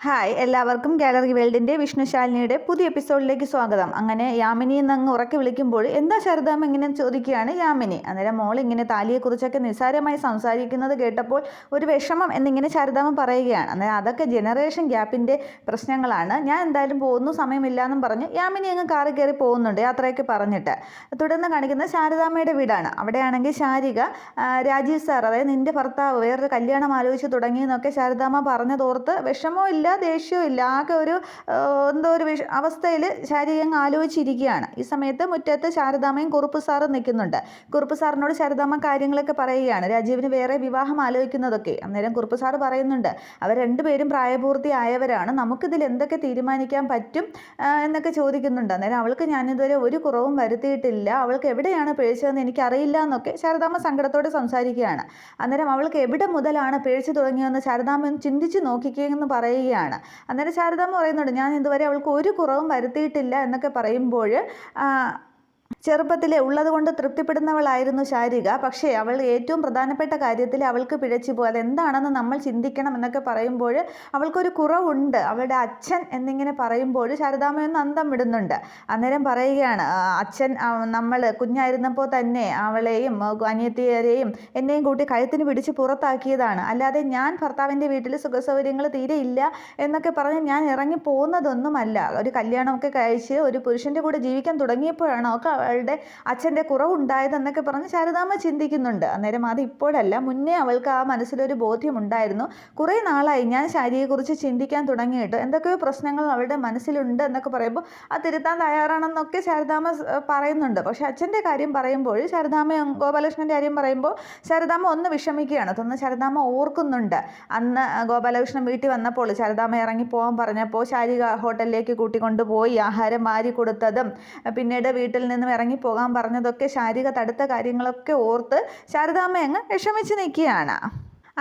Hi, എല്ലാവർക്കും gallery വേൾഡിൻ്റെ വിഷ്ണുശാലിനിയുടെ പുതിയ എപ്പിസോഡിലേക്ക് സ്വാഗതം. അങ്ങനെ യാമിനി എന്നങ്ങ് ഉറക്കി വിളിക്കുമ്പോൾ എന്താ ശാരദാമ്മ ഇങ്ങനെ ചോദിക്കുകയാണ് യാമിനി. അന്നേരം മോൾ ഇങ്ങനെ താലിയെക്കുറിച്ചൊക്കെ നിസ്സാരമായി സംസാരിക്കുന്നത് കേട്ടപ്പോൾ ഒരു വിഷമം എന്നിങ്ങനെ ശാരദാമ്മ പറയുകയാണ്. അന്നേരം അതൊക്കെ ജനറേഷൻ ഗ്യാപ്പിൻ്റെ പ്രശ്നങ്ങളാണ്, ഞാൻ എന്തായാലും പോകുന്നു, സമയമില്ലാന്നും പറഞ്ഞ് യാമിനി അങ്ങ് കാറി കയറി പോകുന്നുണ്ട്, യാത്രയൊക്കെ പറഞ്ഞിട്ട്. തുടർന്ന് കാണിക്കുന്നത് ശാരദാമ്മയുടെ വീടാണ്. അവിടെയാണെങ്കിൽ ശാരിക രാജീവ് സാർ, അതായത് നിൻ്റെ ഭർത്താവ് വേറൊരു കല്യാണം ആലോചിച്ച് തുടങ്ങിയെന്നൊക്കെ ശാരദാമ്മ പറഞ്ഞതോർത്ത് വിഷമവും ഇല്ല, ദേഷ്യവും ഇല്ല, ആകെ ഒരു എന്തോ ഒരു അവസ്ഥയിൽ ശാരിക അങ്ങ് ആലോചിച്ചിരിക്കുകയാണ്. ഈ സമയത്ത് മുറ്റത്ത് ശാരദാമ്മയും കുറുപ്പ് സാറും നിൽക്കുന്നുണ്ട്. കുറുപ്പ് സാറിനോട് ശാരദാമ്മ കാര്യങ്ങളൊക്കെ പറയുകയാണ്, രാജീവിന് വേറെ വിവാഹം ആലോചിക്കുന്നതൊക്കെ. അന്നേരം കുറുപ്പ് സാറ് പറയുന്നുണ്ട്, അവർ രണ്ടുപേരും പ്രായപൂർത്തിയായവരാണ്, നമുക്കിതിൽ എന്തൊക്കെ തീരുമാനിക്കാൻ പറ്റും എന്നൊക്കെ ചോദിക്കുന്നുണ്ട്. അന്നേരം അവൾക്ക് ഞാനിതുവരെ ഒരു കുറവും വരുത്തിയിട്ടില്ല, അവൾക്ക് എവിടെയാണ് പിഴച്ചതെന്ന് എനിക്കറിയില്ല എന്നൊക്കെ ശാരദാമ്മ സങ്കടത്തോടെ സംസാരിക്കുകയാണ്. അന്നേരം അവൾക്ക് എവിടെ മുതലാണ് പിഴച്ചു തുടങ്ങിയതെന്ന് ശാരദാമ്മ ചിന്തിച്ച് നോക്കിക്കുകയെന്ന് പറയുകയാണ്. അന്നേരം ശാരദാമ്മ പറയുന്നുണ്ട്, ഞാൻ ഇതുവരെ അവൾക്ക് ഒരു കുറവും വരുത്തിയിട്ടില്ല എന്നൊക്കെ പറയുമ്പോൾ ചെറുപ്പത്തിലെ ഉള്ളതുകൊണ്ട് തൃപ്തിപ്പെടുന്നവളായിരുന്നു ശാരിക. പക്ഷേ അവൾ ഏറ്റവും പ്രധാനപ്പെട്ട കാര്യത്തിൽ അവൾക്ക് പിഴച്ചു പോയി, അതെന്താണെന്ന് നമ്മൾ ചിന്തിക്കണം എന്നൊക്കെ പറയുമ്പോൾ അവൾക്കൊരു കുറവുണ്ട്, അവളുടെ അച്ഛൻ എന്നിങ്ങനെ പറയുമ്പോൾ ശാരദാമ്മയൊന്ന് അന്തം വിടുന്നുണ്ട്. അന്നേരം പറയുകയാണ്, അച്ഛൻ നമ്മൾ കുഞ്ഞായിരുന്നപ്പോൾ തന്നെ അവളെയും അനിയത്തിയെയും എന്നെയും കൂട്ടി കഴുത്തിന് പിടിച്ച് പുറത്താക്കിയതാണ്, അല്ലാതെ ഞാൻ ഭർത്താവിൻ്റെ വീട്ടിൽ സുഖസൗകര്യങ്ങൾ തീരെ ഇല്ല എന്നൊക്കെ പറഞ്ഞ് ഞാൻ ഇറങ്ങി പോകുന്നതൊന്നുമല്ല. ഒരു കല്യാണമൊക്കെ കഴിച്ച് ഒരു പുരുഷൻ്റെ കൂടെ ജീവിക്കാൻ തുടങ്ങിയപ്പോഴാണ് ഒക്കെ അവളുടെ അച്ഛൻ്റെ കുറവുണ്ടായതെന്നൊക്കെ പറഞ്ഞ് ശാരദാമ്മ ചിന്തിക്കുന്നുണ്ട്. അന്നേരം അത് ഇപ്പോഴല്ല, മുന്നേ അവൾക്ക് ആ മനസ്സിലൊരു ബോധ്യമുണ്ടായിരുന്നു. കുറേ നാളായി ഞാൻ ശാരിയെക്കുറിച്ച് ചിന്തിക്കാൻ തുടങ്ങിയിട്ട്, എന്തൊക്കെയോ പ്രശ്നങ്ങൾ അവളുടെ മനസ്സിലുണ്ട് എന്നൊക്കെ പറയുമ്പോൾ അത് തിരുത്താൻ തയ്യാറാണെന്നൊക്കെ ശാരദാമ്മ പറയുന്നുണ്ട്. പക്ഷേ അച്ഛൻ്റെ കാര്യം പറയുമ്പോൾ ശാരദാമ്മ ഗോപാലകൃഷ്ണൻ്റെ കാര്യം പറയുമ്പോൾ ശാരദാമ്മ ഒന്ന് വിഷമിക്കുകയാണ്. അതൊന്ന് ശാരദാമ്മ ഓർക്കുന്നുണ്ട്. അന്ന് ഗോപാലകൃഷ്ണൻ വീട്ടിൽ വന്നപ്പോൾ ശാരദാമ്മ ഇറങ്ങി പോകാൻ പറഞ്ഞപ്പോൾ ശാരിക ഹോട്ടലിലേക്ക് കൂട്ടിക്കൊണ്ടുപോയി ആഹാരം വാരി കൊടുത്തതും പിന്നീട് വീട്ടിൽ നിന്നും ഇറങ്ങിപ്പോകാൻ പറഞ്ഞതൊക്കെ ശാരിക തടുത്ത കാര്യങ്ങളൊക്കെ ഓർത്ത് ശാരദാമ്മ അങ്ങ് വിഷമിച്ച് നിൽക്കുകയാണ്.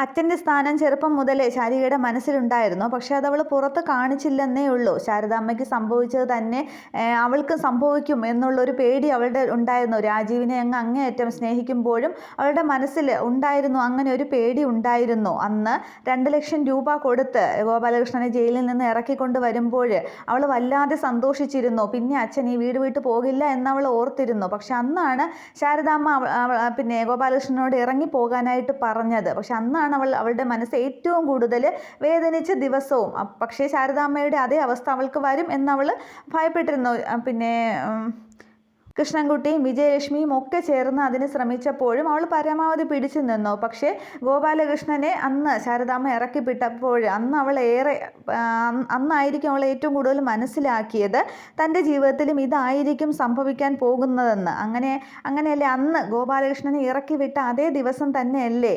അച്ഛൻ്റെ സ്ഥാനം ചെറുപ്പം മുതലേ ശാരികയുടെ മനസ്സിലുണ്ടായിരുന്നു, പക്ഷെ അതവൾ പുറത്ത് കാണിച്ചില്ലെന്നേ ഉള്ളൂ. ശാരദാമ്മയ്ക്ക് സംഭവിച്ചത് തന്നെ അവൾക്ക് സംഭവിക്കും എന്നുള്ളൊരു പേടി അവളുടെ ഉണ്ടായിരുന്നു. രാജീവിനെ അങ്ങ് അങ്ങേയറ്റം സ്നേഹിക്കുമ്പോഴും അവളുടെ മനസ്സിൽ ഉണ്ടായിരുന്നു, അങ്ങനെ ഒരു പേടി ഉണ്ടായിരുന്നു. അന്ന് 2 ലക്ഷം രൂപ കൊടുത്ത് ഗോപാലകൃഷ്ണനെ ജയിലിൽ നിന്ന് ഇറക്കിക്കൊണ്ട് വരുമ്പോൾ അവൾ വല്ലാതെ സന്തോഷിച്ചിരുന്നു. പിന്നെ അച്ഛൻ ഈ വീട് വിട്ട് പോകില്ല എന്നവൾ ഓർത്തിരുന്നു. പക്ഷെ അന്നാണ് ശാരദാമ്മ പിന്നെ ഗോപാലകൃഷ്ണനോട് ഇറങ്ങി പോകാനായിട്ട് പറഞ്ഞത്. പക്ഷെ അന്നാണ് അവളുടെ മനസ്സ് ഏറ്റവും കൂടുതൽ വേദനിച്ച ദിവസവും. പക്ഷേ ശാരദാമ്മയുടെ അതേ അവസ്ഥ അവൾക്ക് വരും എന്നവൾ ഭയപ്പെട്ടിരുന്നു. പിന്നെ കൃഷ്ണൻകുട്ടിയും വിജയലക്ഷ്മിയും ഒക്കെ ചേർന്ന് അതിന് ശ്രമിച്ചപ്പോഴും അവൾ പരമാവധി പിടിച്ചു നിന്നു. പക്ഷേ ഗോപാലകൃഷ്ണനെ അന്ന് ശാരദാമ്മ ഇറക്കിവിട്ടപ്പോൾ അന്നായിരിക്കും അവൾ ഏറ്റവും കൂടുതൽ മനസ്സിലാക്കിയത് തൻ്റെ ജീവിതത്തിലും ഇതായിരിക്കും സംഭവിക്കാൻ പോകുന്നതെന്ന്. അങ്ങനെയല്ലേ അന്ന് ഗോപാലകൃഷ്ണനെ ഇറക്കിവിട്ട അതേ ദിവസം തന്നെയല്ലേ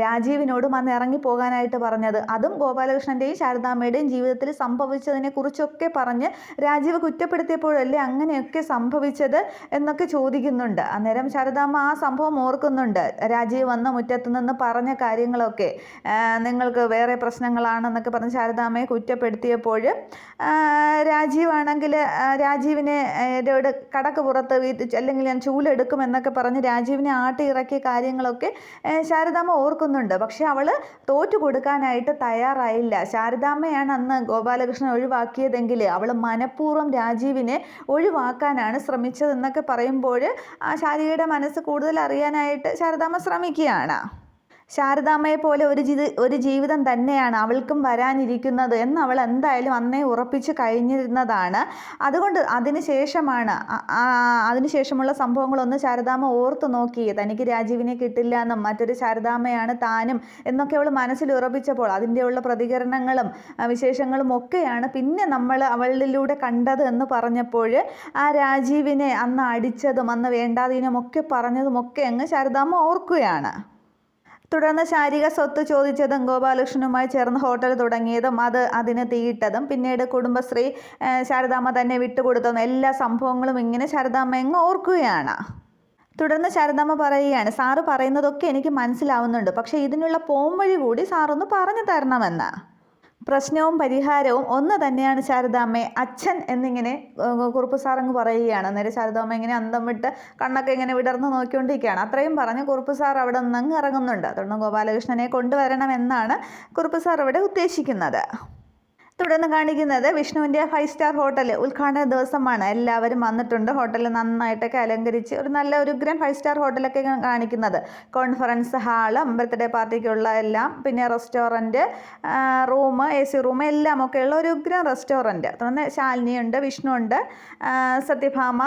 രാജീവിനോടും അന്ന് ഇറങ്ങിപ്പോകാനായിട്ട് പറഞ്ഞത്. അതും ഗോപാലകൃഷ്ണൻ്റെയും ശാരദാമ്മയുടെയും ജീവിതത്തിൽ സംഭവിച്ചതിനെ കുറിച്ചൊക്കെ പറഞ്ഞ് രാജീവ് കുറ്റപ്പെടുത്തിയപ്പോഴല്ലേ അങ്ങനെയൊക്കെ സംഭവിച്ചത് എന്നൊക്കെ ചോദിക്കുന്നുണ്ട്. അന്നേരം ശാരദാമ്മ ആ സംഭവം ഓർക്കുന്നുണ്ട്. രാജീവ് വന്ന മുറ്റത്ത് നിന്ന് പറഞ്ഞ കാര്യങ്ങളൊക്കെ നിങ്ങൾക്ക് വേറെ പ്രശ്നങ്ങളാണെന്നൊക്കെ പറഞ്ഞ് ശാരദാമ്മയെ കുറ്റപ്പെടുത്തിയപ്പോൾ രാജീവാണെങ്കിൽ രാജീവിനെ കടക്ക് പുറത്ത് അല്ലെങ്കിൽ ഞാൻ ചൂലെടുക്കുമെന്നൊക്കെ പറഞ്ഞ് രാജീവിനെ ആട്ടി ഇറക്കിയ കാര്യങ്ങളൊക്കെ ശാരദാമ്മ ഓർക്കുന്നുണ്ട്. പക്ഷെ അവൾ തോറ്റു കൊടുക്കാനായിട്ട് തയ്യാറായില്ല. ശാരദാമ്മയാണ് അന്ന് ഗോപാലകൃഷ്ണൻ ഒഴിവാക്കിയതെങ്കിൽ അവൾ മനഃപൂർവ്വം രാജീവിനെ ഒഴിവാക്കാനാണ് ശ്രമിച്ചതെന്നൊക്കെ പറയുമ്പോൾ ആ ശാരികയുടെ മനസ്സ് കൂടുതൽ അറിയാനായിട്ട് ശാരദാമ്മ ശ്രമിക്കുകയാണ്. ശാരദാമ്മയെ പോലെ ഒരു ജീവിതം തന്നെയാണ് അവൾക്കും വരാനിരിക്കുന്നത് എന്ന് അവൾ എന്തായാലും അന്നേ ഉറപ്പിച്ച് കഴിഞ്ഞിരുന്നതാണ്. അതുകൊണ്ട് അതിനുശേഷമുള്ള സംഭവങ്ങളൊന്നും ശാരദാമ്മ ഓർത്തു നോക്കി. തനിക്ക് രാജീവിനെ കിട്ടില്ല എന്നും മറ്റൊരു ശാരദാമ്മയാണ് താനും എന്നൊക്കെ അവൾ മനസ്സിൽ ഉറപ്പിച്ചപ്പോൾ അതിൻ്റെയുള്ള പ്രതികരണങ്ങളും വിശേഷങ്ങളും ഒക്കെയാണ് പിന്നെ നമ്മൾ അവളിലൂടെ കണ്ടത് എന്ന് പറഞ്ഞപ്പോൾ ആ രാജീവിനെ അന്ന് അടിച്ചതും അന്ന് വേണ്ടാതീനമൊക്കെ പറഞ്ഞതുമൊക്കെ അങ്ങ് ശാരദാമ്മ ഓർക്കുകയാണ്. തുടർന്ന് ശാരിക സ്വത്ത് ചോദിച്ചതും ഗോപാലകൃഷ്ണനുമായി ചേർന്ന് ഹോട്ടൽ തുടങ്ങിയതും അതിന് തീയിട്ടതും പിന്നീട് കുടുംബശ്രീ ശാരദാമ്മ തന്നെ വിട്ടുകൊടുത്തതും എല്ലാ സംഭവങ്ങളും ഇങ്ങനെ ശാരദാമ്മ അങ്ങ് ഓർക്കുകയാണ്. തുടർന്ന് ശാരദാമ്മ പറയുകയാണ്, സാറ് പറയുന്നതൊക്കെ എനിക്ക് മനസ്സിലാവുന്നുണ്ട്, പക്ഷേ ഇതിനുള്ള പോംവഴി കൂടി സാറൊന്ന് പറഞ്ഞു തരണമെന്ന്. പ്രശ്നവും പരിഹാരവും ഒന്ന് തന്നെയാണ് ശാരദാമ്മേ, അച്ഛൻ എന്നിങ്ങനെ കുറുപ്പ് സാറങ്ങ് പറയുകയാണ്. അന്നേരം ശാരദാമ്മ ഇങ്ങനെ അന്തം വിട്ട് കണ്ണൊക്കെ ഇങ്ങനെ വിടർന്ന് നോക്കിക്കൊണ്ടിരിക്കുകയാണ്. അത്രയും പറഞ്ഞ് കുറുപ്പ് സാർ അവിടെ നിന്നങ്ങ് ഇറങ്ങുന്നുണ്ട്. അതുകൊണ്ട് ഗോപാലകൃഷ്ണനെ കൊണ്ടുവരണമെന്നാണ് കുറുപ്പ് സാർ അവിടെ ഉദ്ദേശിക്കുന്നത്. തുടർന്ന് കാണിക്കുന്നത് വിഷ്ണുവിൻ്റെ 5 സ്റ്റാർ ഹോട്ടൽ ഉദ്ഘാടന ദിവസമാണ്. എല്ലാവരും വന്നിട്ടുണ്ട്. ഹോട്ടൽ നന്നായിട്ടൊക്കെ അലങ്കരിച്ച് ഒരു നല്ല ഒരു ഗ്രാൻഡ് 5 സ്റ്റാർ ഹോട്ടലൊക്കെ കാണിക്കുന്നത്. കോൺഫറൻസ് ഹാളും ബർത്ത്ഡേ പാർട്ടിക്കുള്ള എല്ലാം, പിന്നെ റെസ്റ്റോറൻറ്റ്, റൂം, AC റൂം എല്ലാം ഒക്കെയുള്ള ഒരു ഗ്രാൻഡ് റെസ്റ്റോറൻറ്റ്. തുടർന്ന് ശാലിനിയുണ്ട്, വിഷ്ണുവുണ്ട്, സത്യഭാമ,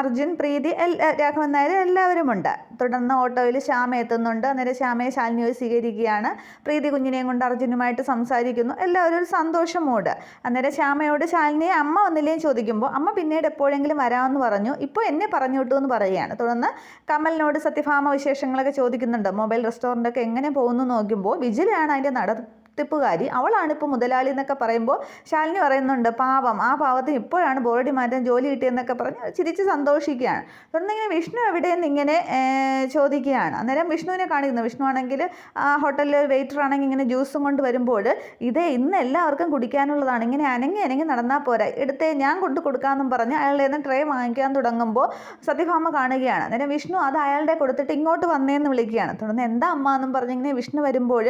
അർജുൻ, പ്രീതി, രാഘവൻ നായർ എല്ലാവരുമുണ്ട്. തുടർന്ന് ഓട്ടോയിൽ ശ്യാമ എത്തുന്നുണ്ട്. അന്നേരം ശ്യാമയെ ശാലിനിയോട് സ്വീകരിക്കുകയാണ്. പ്രീതി കുഞ്ഞിനെയും കൊണ്ട് അർജുനുമായിട്ട് സംസാരിക്കുന്നു. എല്ലാവരും ഒരു സന്തോഷം മൂഡ്. അന്നേരം ശ്യാമയോട് ശാലിനിയെ അമ്മ വന്നില്ലേന്ന് ചോദിക്കുമ്പോൾ അമ്മ പിന്നീട് എപ്പോഴെങ്കിലും വരാമെന്ന് പറഞ്ഞു, ഇപ്പോൾ എന്നെ പറഞ്ഞു വിട്ടു എന്ന് പറയുകയാണ്. തുടർന്ന് കമലിനോട് സത്യഭാമ വിശേഷങ്ങളൊക്കെ ചോദിക്കുന്നുണ്ട്. മൊബൈൽ റെസ്റ്റോറൻ്റൊക്കെ എങ്ങനെ പോകുന്നു നോക്കുമ്പോൾ വിജിലയാണ് അതിൻ്റെ ടിപ്പുകാരി, അവളാണിപ്പോൾ മുതലാളി എന്നൊക്കെ പറയുമ്പോൾ ശാലിനി പറയുന്നുണ്ട്, പാവം, ആ പാവത്തിന് ഇപ്പോഴാണ് ബോർഡി മാറ്റാൻ ജോലി കിട്ടിയെന്നൊക്കെ പറഞ്ഞ് ചിരിച്ച് സന്തോഷിക്കുകയാണ്. തുടർന്ന് ഇങ്ങനെ വിഷ്ണു എവിടെയെന്ന് ഇങ്ങനെ ചോദിക്കുകയാണ്. അന്നേരം വിഷ്ണുവിനെ കാണിക്കുന്നു. വിഷ്ണു ആണെങ്കിൽ ആ ഹോട്ടലിൽ വെയിറ്റർ ആണെങ്കിൽ ഇങ്ങനെ ജ്യൂസും കൊണ്ട് വരുമ്പോൾ ഇന്ന് എല്ലാവർക്കും കുടിക്കാനുള്ളതാണ്, ഇങ്ങനെ അനങ്ങി നടന്നാൽ പോരാ, എടുത്തേ ഞാൻ കൊണ്ട് കൊടുക്കാമെന്നും പറഞ്ഞ് അയാളുടെ നിന്ന് ട്രേ വാങ്ങിക്കാൻ തുടങ്ങുമ്പോൾ സത്യഭാമ കാണുകയാണ്. അന്നേരം വിഷ്ണു അത് അയാളുടെ കൊടുത്തിട്ട് ഇങ്ങോട്ട് വന്നേന്ന് വിളിക്കുകയാണ്. തുടർന്ന് എന്താ അമ്മ എന്നും പറഞ്ഞിങ്ങനെ വിഷ്ണു വരുമ്പോൾ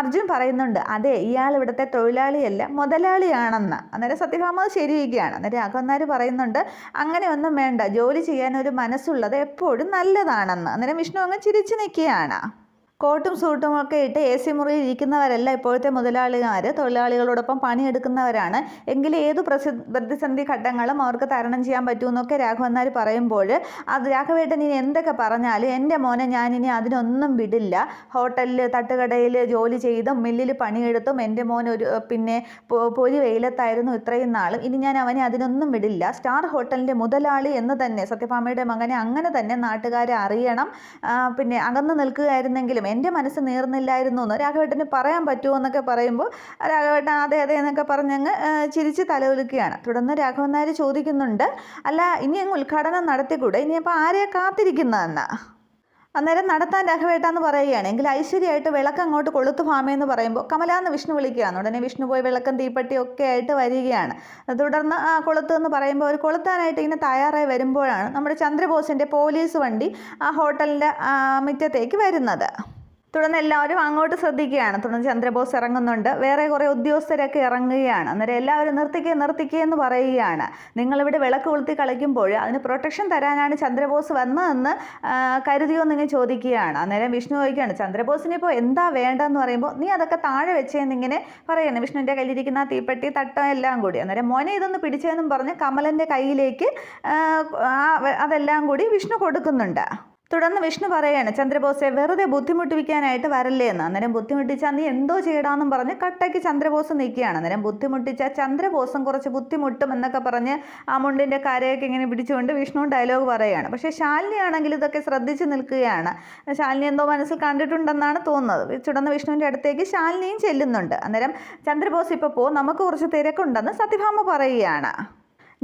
അർജുൻ പറയുന്നുണ്ട്, അതെ, ഇയാൾ ഇവിടുത്തെ തൊഴിലാളിയല്ല, മുതലാളിയാണെന്ന്. അന്നേരം സത്യഭാമ ശരിവയ്ക്കുകയാണ്. അന്നേരം രാഘവൻ പറയുന്നുണ്ട്, അങ്ങനെ ഒന്നും വേണ്ട, ജോലി ചെയ്യാൻ ഒരു മനസ്സുള്ളത് എപ്പോഴും നല്ലതാണെന്ന്. അന്നേരം വിഷ്ണു അങ്ങ് ചിരിച്ചു നിൽക്കുകയാണ്. കോട്ടും സൂട്ടും ഒക്കെ ഇട്ട് AC മുറിയിൽ ഇരിക്കുന്നവരല്ല ഇപ്പോഴത്തെ മുതലാളിമാർ, തൊഴിലാളികളോടൊപ്പം പണിയെടുക്കുന്നവരാണ്. എങ്കിലും ഏതു പ്രതിസന്ധി ഘട്ടങ്ങളും അവർക്ക് തരണം ചെയ്യാൻ പറ്റുമെന്നൊക്കെ രാഘവൻ നായർ പറയുമ്പോൾ അത് രാഘവേട്ടൻ ഇനി എന്തൊക്കെ പറഞ്ഞാലും എൻ്റെ മോനെ ഞാനിനി അതിനൊന്നും വിടില്ല. ഹോട്ടലിൽ തട്ടുകടയിൽ ജോലി ചെയ്തും മില്ലിൽ പണിയെടുത്തും എൻ്റെ മോൻ പിന്നെ പൊരി വെയിലത്തായിരുന്നു ഇത്രയും നാളും. ഇനി ഞാൻ അവനെ അതിനൊന്നും വിടില്ല. സ്റ്റാർ ഹോട്ടലിൻ്റെ മുതലാളി എന്ന് തന്നെ സത്യഭാമയുടെ മകനെ അങ്ങനെ തന്നെ നാട്ടുകാരെ അറിയണം. പിന്നെ അകന്നു നിൽക്കുകയായിരുന്നെങ്കിലും എൻ്റെ മനസ്സ് നീർന്നില്ലായിരുന്നു എന്ന് രാഘവേട്ടന് പറയാൻ പറ്റുമോ എന്നൊക്കെ പറയുമ്പോൾ രാഘവേട്ടൻ അതെ എന്നൊക്കെ പറഞ്ഞങ്ങ് ചിരിച്ച് തലകുലുക്കുകയാണ്. തുടർന്ന് രാഘവൻ നായർ ചോദിക്കുന്നുണ്ട്, അല്ല ഇനി അങ്ങ് ഉദ്ഘാടനം നടത്തിക്കൂടെ, ഇനിയപ്പോൾ ആരെയാണ് കാത്തിരിക്കുന്നതെന്ന്. അന്നേരം നടത്താൻ രാഘവേട്ടാന്ന് പറയുകയാണ്. എങ്കിൽ ഐശ്വര്യമായിട്ട് വിളക്ക് അങ്ങോട്ട് കൊളുത്തു ഭാമയെന്ന് പറയുമ്പോൾ കമലാന്ന് വിഷ്ണു വിളിക്കുകയാണ്. ഉടനെ വിഷ്ണു പോയി വിളക്കും തീപ്പെട്ടി ഒക്കെ ആയിട്ട് വരികയാണ്. തുടർന്ന് കൊളുത്ത് എന്ന് പറയുമ്പോൾ അവർ കൊളുത്താനായിട്ട് ഇങ്ങനെ തയ്യാറായി വരുമ്പോഴാണ് നമ്മുടെ ചന്ദ്രബോസിൻ്റെ പോലീസ് വണ്ടി ആ ഹോട്ടലിൻ്റെ മുറ്റത്തേക്ക് വരുന്നത്. തുടർന്ന് എല്ലാവരും അങ്ങോട്ട് ശ്രദ്ധിക്കുകയാണ്. തുടർന്ന് ചന്ദ്രബോസ് ഇറങ്ങുന്നുണ്ട്. വേറെ കുറേ ഉദ്യോഗസ്ഥരൊക്കെ ഇറങ്ങുകയാണ്. അന്നേരം എല്ലാവരും നിർത്തിക്കേ എന്ന് പറയുകയാണ്. നിങ്ങളിവിടെ വിളക്ക് കൊളുത്തി കളിക്കുമ്പോൾ അതിന് പ്രൊട്ടക്ഷൻ തരാനാണ് ചന്ദ്രബോസ് വന്നതെന്ന് കരുതിയോ എന്നിങ്ങനെ ചോദിക്കുകയാണ്. അന്നേരം വിഷ്ണു ചോദിക്കുകയാണ്, ചന്ദ്രബോസിനിപ്പോൾ എന്താ വേണ്ടതെന്ന് പറയുമ്പോൾ നീ അതൊക്കെ താഴെ വെച്ചേന്നിങ്ങനെ പറയുകയാണ്. വിഷ്ണുവിൻ്റെ കയ്യിലിരിക്കുന്ന തീപ്പെട്ടി തട്ടം എല്ലാം കൂടി. അന്നേരം മോനെ ഇതൊന്ന് പിടിച്ചതെന്നും പറഞ്ഞ് കമലൻ്റെ കയ്യിലേക്ക് അതെല്ലാം കൂടി വിഷ്ണു കൊടുക്കുന്നുണ്ട്. തുടർന്ന് വിഷ്ണു പറയുകയാണ്, ചന്ദ്രബോസെ വെറുതെ ബുദ്ധിമുട്ടിപ്പിക്കാനായിട്ട് വരല്ലേ എന്ന്. അന്നേരം ബുദ്ധിമുട്ടിച്ചാൽ നീ എന്തോ ചെയ്യടാന്നും പറഞ്ഞ് കട്ടയ്ക്ക് ചന്ദ്രബോസ് നിൽക്കുകയാണ്. അന്നേരം ബുദ്ധിമുട്ടിച്ചാൽ ചന്ദ്രബോസും കുറച്ച് ബുദ്ധിമുട്ടും എന്നൊക്കെ പറഞ്ഞ് ആ മുണ്ടിൻ്റെ കരയൊക്കെ ഇങ്ങനെ പിടിച്ചുകൊണ്ട് വിഷ്ണു ഡയലോഗ് പറയുകയാണ്. പക്ഷേ ശാലിനി ആണെങ്കിൽ ഇതൊക്കെ ശ്രദ്ധിച്ച് നിൽക്കുകയാണ്. ശാലിനി എന്തോ മനസ്സിൽ കണ്ടിട്ടുണ്ടെന്നാണ് തോന്നുന്നത്. തുടർന്ന് വിഷ്ണുവിൻ്റെ അടുത്തേക്ക് ശാലിനിയും ചെല്ലുന്നുണ്ട്. അന്നേരം ചന്ദ്രബോസ് ഇപ്പോൾ നമുക്ക് കുറച്ച് തിരക്കുണ്ടെന്ന് സത്യഭാമ പറയുകയാണ്.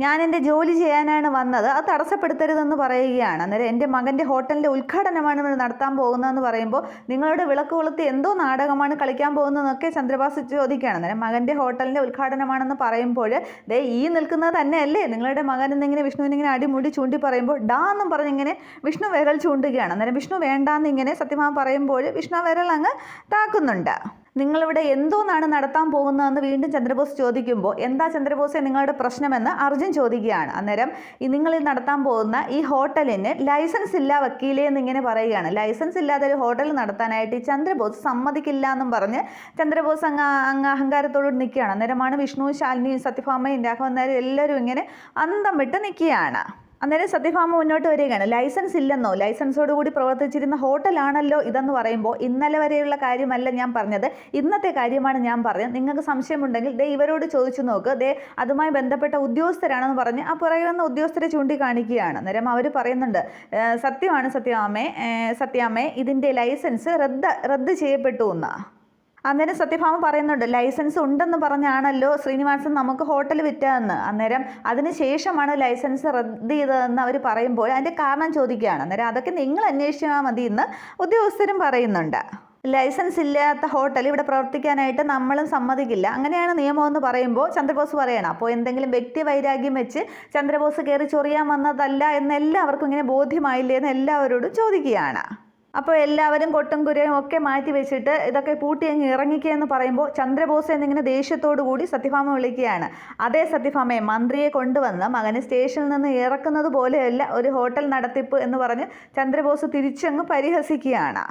ഞാൻ എൻ്റെ ജോലി ചെയ്യാനാണ് വന്നത്, അത് തടസ്സപ്പെടുത്തരുതെന്ന് പറയുകയാണ്. അന്നേരം എൻ്റെ മകൻ്റെ ഹോട്ടലിൻ്റെ ഉദ്ഘാടനമാണ് നടത്താൻ പോകുന്നതെന്ന് പറയുമ്പോൾ നിങ്ങളുടെ വിളക്ക് കൊളുത്തി എന്തോ നാടകമാണ് കളിക്കാൻ പോകുന്നതെന്നൊക്കെ ചന്ദ്രബോസ് ചോദിക്കുകയാണ്. അന്നേരം മകൻ്റെ ഹോട്ടലിൻ്റെ ഉദ്ഘാടനമാണെന്ന് പറയുമ്പോൾ ദേ ഈ നിൽക്കുന്നത് തന്നെയല്ലേ നിങ്ങളുടെ മകൻ എന്നിങ്ങനെ വിഷ്ണുവിനിങ്ങനെ അടിമുടി ചൂണ്ടി പറയുമ്പോൾ ഡാ എന്നും പറഞ്ഞിങ്ങനെ വിഷ്ണു വിരൽ ചൂണ്ടുകയാണ്. അന്നേരം വിഷ്ണു വേണ്ടാന്നിങ്ങനെ സത്യഭാമ പറയുമ്പോൾ വിഷ്ണു വിരൽ അങ്ങ് താക്കുന്നുണ്ട്. നിങ്ങളിവിടെ എന്തോന്നാണ് നടത്താൻ പോകുന്നതെന്ന് വീണ്ടും ചന്ദ്രബോസ് ചോദിക്കുമ്പോൾ എന്താ ചന്ദ്രബോസെ നിങ്ങളുടെ പ്രശ്നമെന്ന് അർജുൻ ചോദിക്കുകയാണ്. അന്നേരം നിങ്ങൾ നടത്താൻ പോകുന്ന ഈ ഹോട്ടലിന് ലൈസൻസ് ഇല്ല വക്കീലേ എന്നിങ്ങനെ പറയുകയാണ്. ലൈസൻസ് ഇല്ലാതെ ഒരു ഹോട്ടൽ നടത്താനായിട്ട് ഈ ചന്ദ്രബോസ് സമ്മതിക്കില്ല എന്നും പറഞ്ഞ് ചന്ദ്രബോസ് അങ്ങ് അഹങ്കാരത്തോട് നിൽക്കുകയാണ്. അന്നേരമാണ് വിഷ്ണുവും ശാലിനിയും സത്യഭാമയും രാഘവൻ നായരും എല്ലാവരും ഇങ്ങനെ അന്തം വിട്ട് നിൽക്കുകയാണ്. അന്നേരം സത്യഭാമ മുന്നോട്ട് വരികയാണ്. ലൈസൻസ് ഇല്ലെന്നോ, ലൈസൻസോടുകൂടി പ്രവർത്തിച്ചിരുന്ന ഹോട്ടലാണല്ലോ ഇതെന്ന് പറയുമ്പോൾ ഇന്നലെ വരെയുള്ള കാര്യമല്ല ഞാൻ പറഞ്ഞത്, ഇന്നത്തെ കാര്യമാണ് ഞാൻ പറഞ്ഞത്. നിങ്ങൾക്ക് സംശയമുണ്ടെങ്കിൽ ദേ ഇവരോട് ചോദിച്ചു നോക്ക്, ദേ അതുമായി ബന്ധപ്പെട്ട ഉദ്യോഗസ്ഥരാണെന്ന് പറഞ്ഞ് ആ പറയുന്ന ഉദ്യോഗസ്ഥരെ ചൂണ്ടിക്കാണിക്കുകയാണ്. അന്നേരം അവർ പറയുന്നുണ്ട്, സത്യമാണ് സത്യാമ്മേ ഇതിൻ്റെ ലൈസൻസ് റദ്ദ് ചെയ്യപ്പെട്ടു എന്നാ. അന്നേരം സത്യഭാമ പറയുന്നുണ്ട്, ലൈസൻസ് ഉണ്ടെന്ന് പറഞ്ഞാണല്ലോ ശ്രീനിവാസൻ നമുക്ക് ഹോട്ടൽ വിറ്റതെന്ന്. അന്നേരം അതിന് ശേഷമാണ് ലൈസൻസ് റദ്ദ് ചെയ്തതെന്ന് അവർ പറയുമ്പോൾ അതിൻ്റെ കാരണം ചോദിക്കുകയാണ്. അന്നേരം അതൊക്കെ നിങ്ങൾ അന്വേഷിച്ചാൽ മതി എന്ന് ഉദ്യോഗസ്ഥരും പറയുന്നുണ്ട്. ലൈസൻസ് ഇല്ലാത്ത ഹോട്ടൽ ഇവിടെ പ്രവർത്തിക്കാനായിട്ട് നമ്മളും സമ്മതിക്കില്ല, അങ്ങനെയാണ് നിയമമെന്ന് പറയുമ്പോൾ ചന്ദ്രബോസ് പറയണം. അപ്പോൾ എന്തെങ്കിലും വ്യക്തി വൈരാഗ്യം വെച്ച് ചന്ദ്രബോസ് കയറി ചൊറിയാൻ വന്നതല്ല എന്ന് എല്ലാവർക്കും ഇങ്ങനെ ബോധ്യമായില്ലേ എന്ന് എല്ലാവരോടും ചോദിക്കുകയാണ്. അപ്പോൾ എല്ലാവരും കൊട്ടും കുരയും ഒക്കെ മാറ്റി വെച്ചിട്ട് ഇതൊക്കെ പൂട്ടി അങ്ങ് ഇറങ്ങിക്കുക എന്ന് പറയുമ്പോൾ ചന്ദ്രബോസ് എന്നിങ്ങനെ ദേഷ്യത്തോടു കൂടി സത്യഭാമ വിളിക്കുകയാണ്. അതേ സത്യഭാമയെ മന്ത്രിയെ കൊണ്ടുവന്ന് മകന് സ്റ്റേഷനിൽ നിന്ന് ഇറക്കുന്നത് പോലെയല്ല ഒരു ഹോട്ടൽ നടത്തിപ്പ് എന്ന് പറഞ്ഞ് ചന്ദ്രബോസ് തിരിച്ചങ്ങ് പരിഹസിക്കുകയാണ്.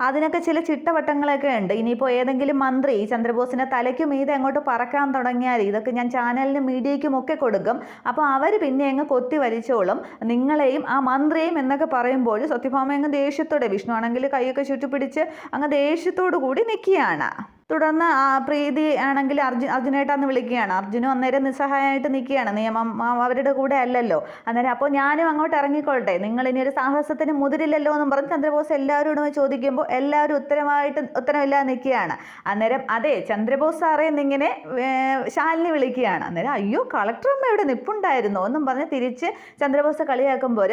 അതിനൊക്കെ ചില ചിട്ടവട്ടങ്ങളൊക്കെ ഉണ്ട്. ഇനിയിപ്പോൾ ഏതെങ്കിലും മന്ത്രി ചന്ദ്രബോസിൻ്റെ തലയ്ക്ക് മീതെ അങ്ങോട്ട് പറക്കാൻ തുടങ്ങിയാൽ ഇതൊക്കെ ഞാൻ ചാനലിനും മീഡിയയ്ക്കും ഒക്കെ കൊടുക്കും. അപ്പോൾ അവർ പിന്നെ അങ്ങ് കൊത്തി വലിച്ചോളും നിങ്ങളെയും ആ മന്ത്രിയെയും എന്നൊക്കെ പറയുമ്പോൾ സത്യഭാമ അങ്ങ് ദേഷ്യത്തോടെ, വിഷ്ണു ആണെങ്കിൽ കൈയൊക്കെ ചുറ്റിപ്പിടിച്ച് അങ്ങ് ദേഷ്യത്തോടു കൂടി നിൽക്കുകയാണ്. തുടർന്ന് പ്രീതി ആണെങ്കിൽ അർജുനേട്ടാന്ന് വിളിക്കുകയാണ്. അർജുനും അന്നേരം നിസ്സഹായമായിട്ട് നിൽക്കുകയാണ്. നിയമം അവരുടെ കൂടെ അല്ലല്ലോ. അന്നേരം അപ്പോൾ ഞാനും അങ്ങോട്ട് ഇറങ്ങിക്കൊള്ളട്ടെ, നിങ്ങൾ ഇനി ഒരു സാഹസത്തിന് മുതിരില്ലല്ലോ എന്നും പറഞ്ഞ് ചന്ദ്രബോസ് എല്ലാവരോടും ചോദിക്കുമ്പോൾ എല്ലാവരും ഉത്തരമില്ലാതെ നിൽക്കുകയാണ്. അന്നേരം അതെ ചന്ദ്രബോസ് സാറേ എന്നിങ്ങനെ ശാലിനി വിളിക്കുകയാണ്. അന്നേരം അയ്യോ കളക്ടറമ്മ ഇവിടെ നിൽപ്പുണ്ടായിരുന്നോ എന്നും പറഞ്ഞ് തിരിച്ച് ചന്ദ്രബോസ് കളിയാക്കുമ്പോൾ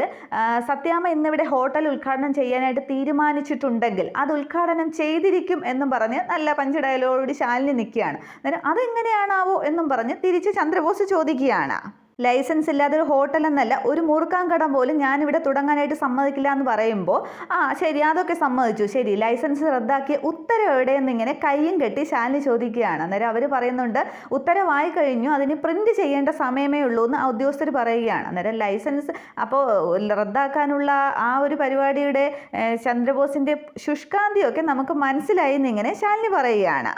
സത്യാമ്മ ഇന്നിവിടെ ഹോട്ടൽ ഉദ്ഘാടനം ചെയ്യാനായിട്ട് തീരുമാനിച്ചിട്ടുണ്ടെങ്കിൽ അത് ഉദ്ഘാടനം ചെയ്തിരിക്കും എന്നും പറഞ്ഞ് നല്ല പഞ്ച ഡയലോഗോടി ശാലിനി നിൽക്കുകയാണ്. അന്നേരം അതെങ്ങനെയാണാവോ എന്നും പറഞ്ഞ് തിരിച്ച് ചന്ദ്രബോസ് ചോദിക്കുകയാണ്. ലൈസൻസ് ഇല്ലാതെ ഒരു ഹോട്ടൽ എന്നല്ല ഒരു മുറുക്കാൻ കടം പോലും ഞാനിവിടെ തുടങ്ങാനായിട്ട് സമ്മതിക്കില്ല എന്ന് പറയുമ്പോൾ ശരി അതൊക്കെ സമ്മതിച്ചു, ശരി ലൈസൻസ് റദ്ദാക്കിയ ഉത്തരവ് എവിടെയെന്നിങ്ങനെ കയ്യും കെട്ടി ശാലിനി ചോദിക്കുകയാണ്. അന്നേരം അവർ പറയുന്നുണ്ട് ഉത്തരവായി കഴിഞ്ഞു, അതിന് പ്രിന്റ് ചെയ്യേണ്ട സമയമേ ഉള്ളൂ എന്ന് ഉദ്യോഗസ്ഥർ പറയുകയാണ്. അന്നേരം ലൈസൻസ് അപ്പോൾ റദ്ദാക്കാനുള്ള ആ ഒരു പരിപാടിയുടെ ചന്ദ്രബോസിൻ്റെ ശുഷ്കാന്തിയൊക്കെ നമുക്ക് മനസ്സിലായി എന്നിങ്ങനെ ശാലിനി പറയുകയാണ്.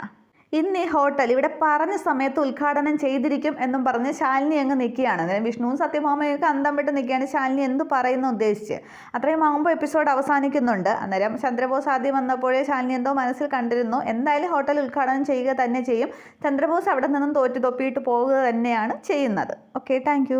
ഇന്ന് ഈ ഹോട്ടൽ ഇവിടെ പറഞ്ഞ സമയത്ത് ഉദ്ഘാടനം ചെയ്തിരിക്കും എന്നും പറഞ്ഞ് ശാലിനി അങ്ങ് നിൽക്കുകയാണ്. അങ്ങനെ വിഷ്ണുവും സത്യഭാമയൊക്കെ അന്തം വിട്ട് നിൽക്കുകയാണ് ശാലിനി എന്ത് പറയുന്നു ഉദ്ദേശിച്ച്. അത്രയും ആകുമ്പോൾ എപ്പിസോഡ് അവസാനിക്കുന്നുണ്ട്. അന്നേരം ചന്ദ്രബോസ് ആദ്യം വന്നപ്പോഴേ ശാലിനി എന്തോ മനസ്സിൽ കണ്ടിരുന്നു. എന്തായാലും ഹോട്ടൽ ഉദ്ഘാടനം ചെയ്യുക തന്നെ ചെയ്യും. ചന്ദ്രബോസ് അവിടെ നിന്നും തോറ്റു തൊപ്പിയിട്ട് പോവുക തന്നെയാണ് ചെയ്യുന്നത്. Okay, thank